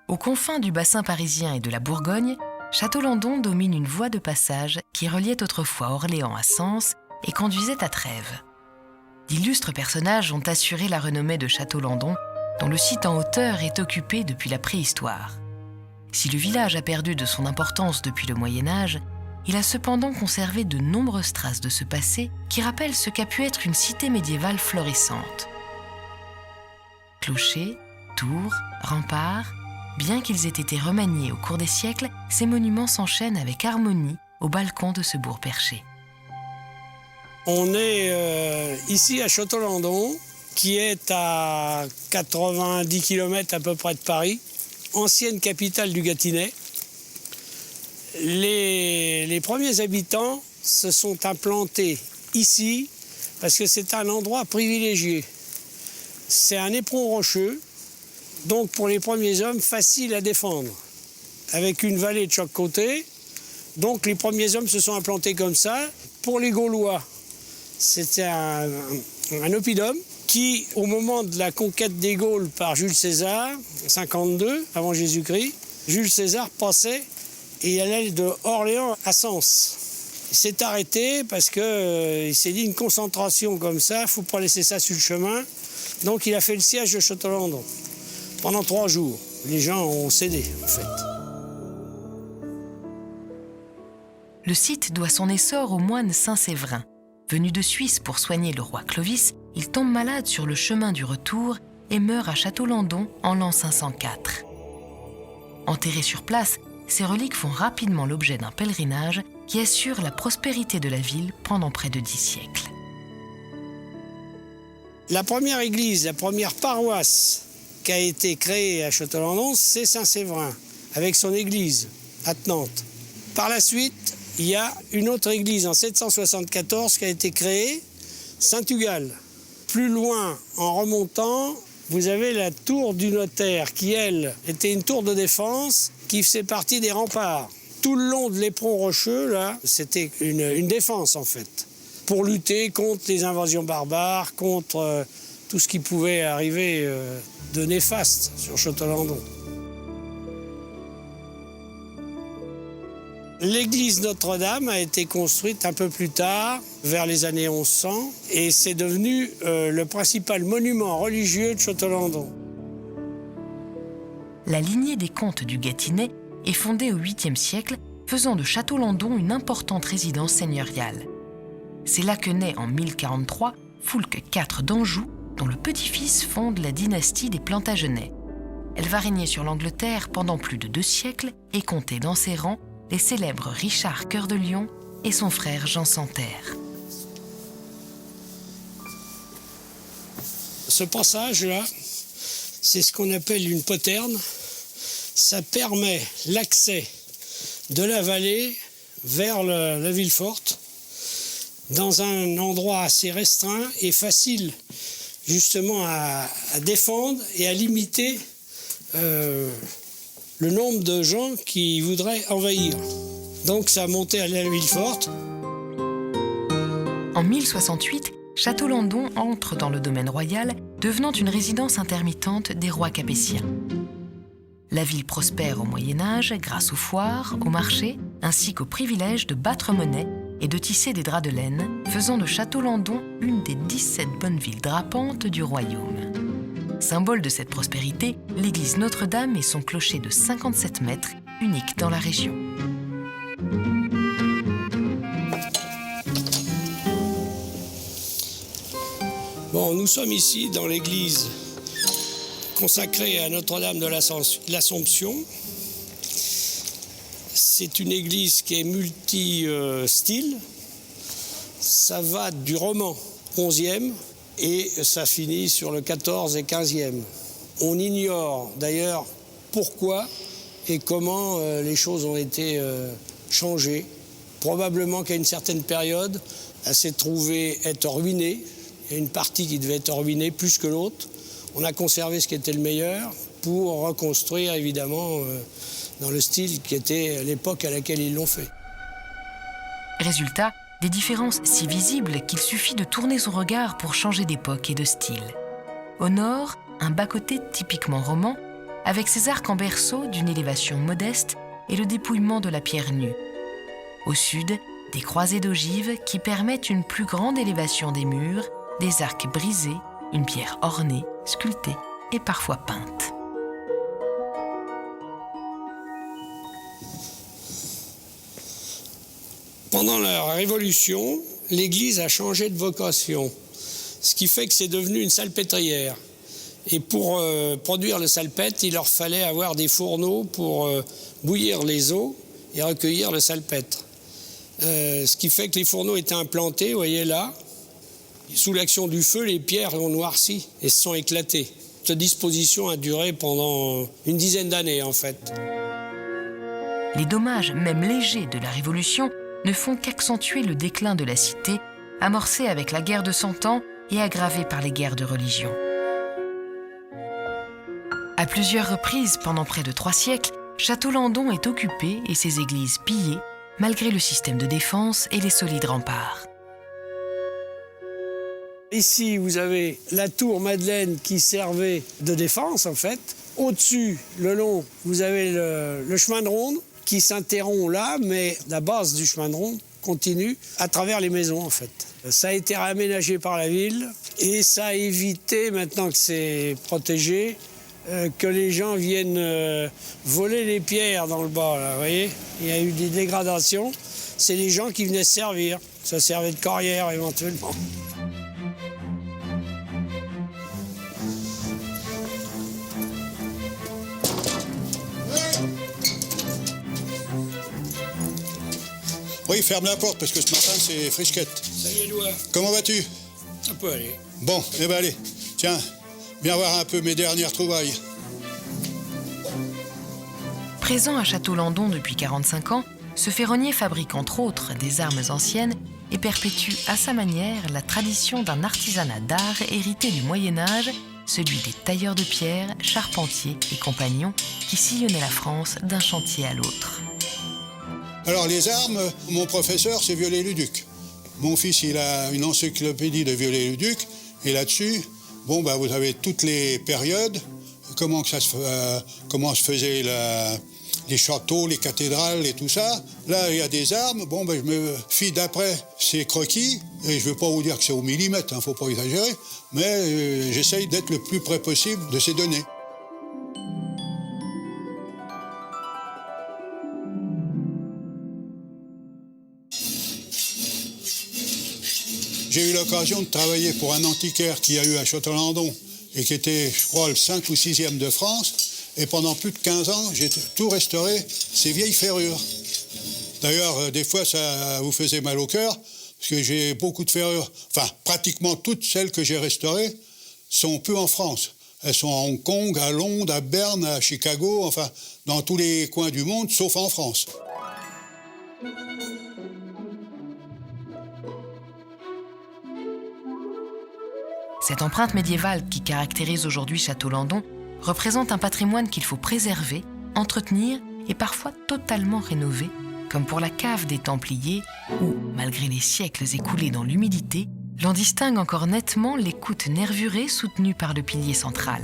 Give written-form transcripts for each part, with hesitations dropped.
Aux confins du bassin parisien et de la Bourgogne, Château-Landon domine une voie de passage qui reliait autrefois Orléans à Sens et conduisait à Trèves. D'illustres personnages ont assuré la renommée de Château-Landon, dont le site en hauteur est occupé depuis la préhistoire. Si le village a perdu de son importance depuis le Moyen-Âge, il a cependant conservé de nombreuses traces de ce passé qui rappellent ce qu'a pu être une cité médiévale florissante. Clochers, tours, remparts, bien qu'ils aient été remaniés au cours des siècles, ces monuments s'enchaînent avec harmonie au balcon de ce bourg perché. On est ici à Château-Landon, qui est à 90 km à peu près de Paris, ancienne capitale du Gâtinais. Les premiers habitants se sont implantés ici parce que c'est un endroit privilégié. C'est un éperon rocheux, donc pour les premiers hommes, facile à défendre, avec une vallée de chaque côté. Donc les premiers hommes se sont implantés comme ça. Pour les Gaulois, c'était un oppidum qui, au moment de la conquête des Gaules par Jules César, 52 avant Jésus-Christ, Jules César passait et il allait de Orléans à Sens. Il s'est arrêté parce qu'il s'est dit une concentration comme ça, il ne faut pas laisser ça sur le chemin. Donc il a fait le siège de Château-Landon pendant 3 jours. Les gens ont cédé, en fait. Le site doit son essor au moine Saint-Séverin. Venu de Suisse pour soigner le roi Clovis, il tombe malade sur le chemin du retour et meurt à Château-Landon en l'an 504. Enterré sur place, ses reliques font rapidement l'objet d'un pèlerinage qui assure la prospérité de la ville pendant près de 10 siècles. La première église, la première paroisse qui a été créée à Château-Landon, c'est Saint-Séverin, avec son église attenante. Par la suite, il y a une autre église en 774 qui a été créée, Saint-Tugal. Plus loin, en remontant, vous avez la tour du notaire qui, elle, était une tour de défense qui faisait partie des remparts. Tout le long de l'éperon rocheux, là, c'était une défense, en fait, pour lutter contre les invasions barbares, contre tout ce qui pouvait arriver de néfaste sur Château-Landon. L'église Notre-Dame a été construite un peu plus tard, vers les années 1100, et c'est devenu le principal monument religieux de Château-Landon. La lignée des comtes du Gâtinais est fondée au 8e siècle, faisant de Château-Landon une importante résidence seigneuriale. C'est là que naît en 1043 Foulques IV d'Anjou, dont le petit-fils fonde la dynastie des Plantagenets. Elle va régner sur l'Angleterre pendant plus de 2 siècles et compter dans ses rangs les célèbres Richard Cœur de Lion et son frère Jean Santerre. Ce passage-là, c'est ce qu'on appelle une poterne. Ça permet l'accès de la vallée vers la ville forte dans un endroit assez restreint et facile justement à défendre et à limiter le nombre de gens qui voudraient envahir. Donc ça a monté à la ville forte. En 1068, Château-Landon entre dans le domaine royal, devenant une résidence intermittente des rois capétiens. La ville prospère au Moyen-Âge grâce aux foires, aux marchés, ainsi qu'au privilège de battre monnaie et de tisser des draps de laine, faisant de Château-Landon une des 17 bonnes villes drapantes du royaume. Symbole de cette prospérité, l'église Notre-Dame et son clocher de 57 mètres, unique dans la région. Bon, nous sommes ici dans l'église consacrée à Notre-Dame de l'Assomption. C'est une église qui est multi-style. Ça va du roman 11e et ça finit sur le 14 et 15e. On ignore d'ailleurs pourquoi et comment les choses ont été changées. Probablement qu'à une certaine période, elle s'est trouvée être ruinée. Il y a une partie qui devait être ruinée plus que l'autre. On a conservé ce qui était le meilleur pour reconstruire évidemment dans le style qui était l'époque à laquelle ils l'ont fait. Résultat, des différences si visibles qu'il suffit de tourner son regard pour changer d'époque et de style. Au nord, un bas-côté typiquement roman, avec ses arcs en berceau d'une élévation modeste et le dépouillement de la pierre nue. Au sud, des croisées d'ogives qui permettent une plus grande élévation des murs, des arcs brisés, une pierre ornée, sculptée et parfois peinte. Pendant la Révolution, l'église a changé de vocation, ce qui fait que c'est devenu une salpêtrière. Et pour produire le salpêtre, il leur fallait avoir des fourneaux pour bouillir les eaux et recueillir le salpêtre. Ce qui fait que les fourneaux étaient implantés, vous voyez là. Sous l'action du feu, les pierres ont noirci et se sont éclatées. Cette disposition a duré pendant une dizaine d'années, en fait. Les dommages, même légers, de la Révolution ne font qu'accentuer le déclin de la cité, amorcé avec la guerre de Cent Ans et aggravé par les guerres de religion. À plusieurs reprises, pendant près de 3 siècles, Château-Landon est occupé et ses églises pillées, malgré le système de défense et les solides remparts. Ici, vous avez la tour Madeleine qui servait de défense, en fait. Au-dessus, le long, vous avez le chemin de ronde qui s'interrompt là, mais la base du chemin de ronde continue à travers les maisons, en fait. Ça a été réaménagé par la ville et ça a évité, maintenant que c'est protégé, que les gens viennent voler les pierres dans le bas, là, vous voyez. Il y a eu des dégradations. C'est les gens qui venaient se servir. Ça servait de carrière, éventuellement. Oui, ferme la porte parce que ce matin c'est frisquette. Salut Édouard. Comment vas-tu? Ça peut aller. Bon, eh ben allez, tiens, viens voir un peu mes dernières trouvailles. Présent à Château-Landon depuis 45 ans, ce ferronnier fabrique entre autres des armes anciennes et perpétue à sa manière la tradition d'un artisanat d'art hérité du Moyen-Âge, celui des tailleurs de pierre, charpentiers et compagnons qui sillonnaient la France d'un chantier à l'autre. Alors les armes, mon professeur c'est Viollet-le-Duc. Mon fils il a une encyclopédie de Viollet-le-Duc et là-dessus, bon bah vous avez toutes les périodes, comment se faisaient les châteaux, les cathédrales et tout ça. Là il y a des armes, bon bah je me fie d'après ces croquis et je ne veux pas vous dire que c'est au millimètre, faut pas exagérer, mais j'essaye d'être le plus près possible de ces données. J'ai eu l'occasion de travailler pour un antiquaire qu'il y a eu à Château-Landon et qui était, je crois, le 5 ou 6e de France. Et pendant plus de 15 ans, j'ai tout restauré ces vieilles ferrures. D'ailleurs, des fois, ça vous faisait mal au cœur parce que j'ai beaucoup de ferrures. Enfin, pratiquement toutes celles que j'ai restaurées sont plus en France. Elles sont à Hong Kong, à Londres, à Berne, à Chicago, enfin, dans tous les coins du monde, sauf en France. Cette empreinte médiévale qui caractérise aujourd'hui Château-Landon représente un patrimoine qu'il faut préserver, entretenir et parfois totalement rénover, comme pour la cave des Templiers où, malgré les siècles écoulés dans l'humidité, l'on distingue encore nettement les coûtes nervurées soutenues par le pilier central.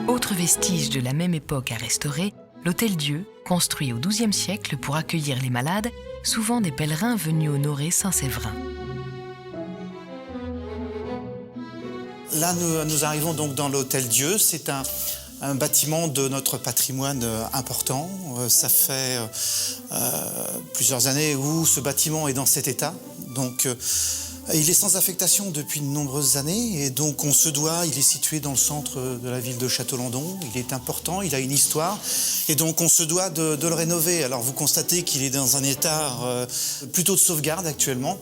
Autre vestige de la même époque à restaurer, l'Hôtel-Dieu, construit au XIIe siècle pour accueillir les malades, souvent des pèlerins venus honorer Saint-Séverin. Là, nous arrivons donc dans l'Hôtel-Dieu. C'est un bâtiment de notre patrimoine important. Ça fait plusieurs années où ce bâtiment est dans cet état. Donc, il est sans affectation depuis de nombreuses années et donc on se doit, il est situé dans le centre de la ville de Château-Landon, il est important, il a une histoire et donc on se doit de le rénover. Alors vous constatez qu'il est dans un état plutôt de sauvegarde actuellement,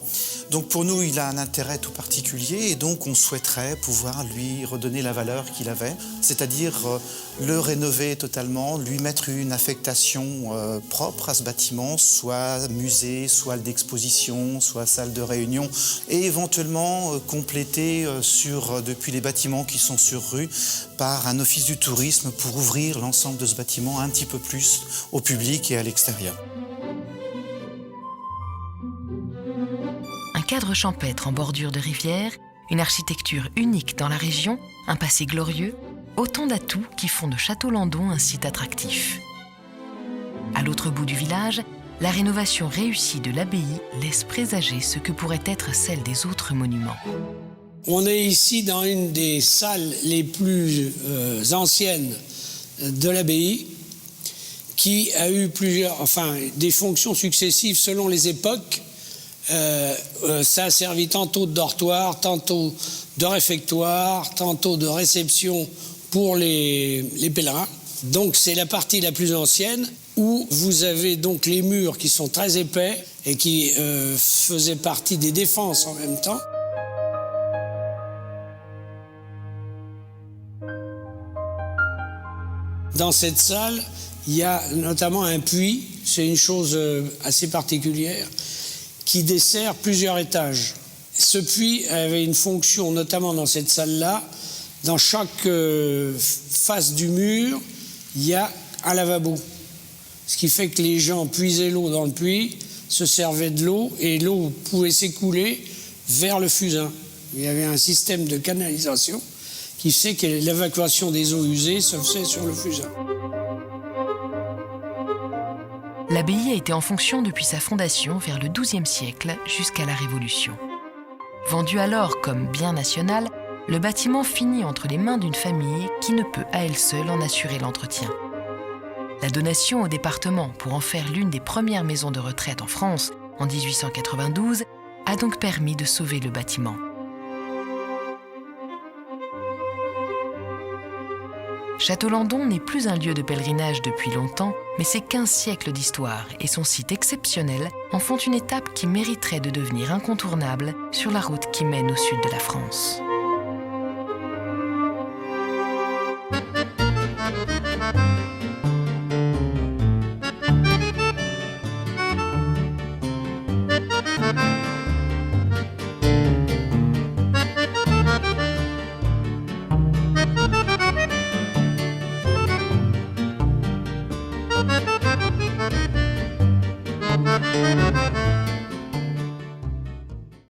donc pour nous il a un intérêt tout particulier et donc on souhaiterait pouvoir lui redonner la valeur qu'il avait, c'est-à-dire le rénover totalement, lui mettre une affectation propre à ce bâtiment, soit musée, soit d'exposition, soit salle de réunion, et éventuellement complété depuis les bâtiments qui sont sur rue par un office du tourisme pour ouvrir l'ensemble de ce bâtiment un petit peu plus au public et à l'extérieur. Un cadre champêtre en bordure de rivière, une architecture unique dans la région, un passé glorieux, autant d'atouts qui font de Château-Landon un site attractif. À l'autre bout du village, la rénovation réussie de l'abbaye laisse présager ce que pourrait être celle des autres monuments. On est ici dans une des salles les plus anciennes de l'abbaye, qui a eu des fonctions successives selon les époques. Ça a servi tantôt de dortoir, tantôt de réfectoire, tantôt de réception pour les pèlerins. Donc c'est la partie la plus ancienne où vous avez donc les murs qui sont très épais et qui faisaient partie des défenses en même temps. Dans cette salle, il y a notamment un puits, c'est une chose assez particulière, qui dessert plusieurs étages. Ce puits avait une fonction, notamment dans cette salle-là. Dans chaque face du mur, il y a un lavabo. Ce qui fait que les gens puisaient l'eau dans le puits, se servaient de l'eau, et l'eau pouvait s'écouler vers le fusain. Il y avait un système de canalisation qui fait que l'évacuation des eaux usées se faisait sur le fusain. L'abbaye a été en fonction depuis sa fondation vers le XIIe siècle jusqu'à la Révolution. Vendu alors comme bien national, le bâtiment finit entre les mains d'une famille qui ne peut à elle seule en assurer l'entretien. La donation au département pour en faire l'une des premières maisons de retraite en France en 1892 a donc permis de sauver le bâtiment. Château-Landon n'est plus un lieu de pèlerinage depuis longtemps, mais ses 15 siècles d'histoire et son site exceptionnel en font une étape qui mériterait de devenir incontournable sur la route qui mène au sud de la France.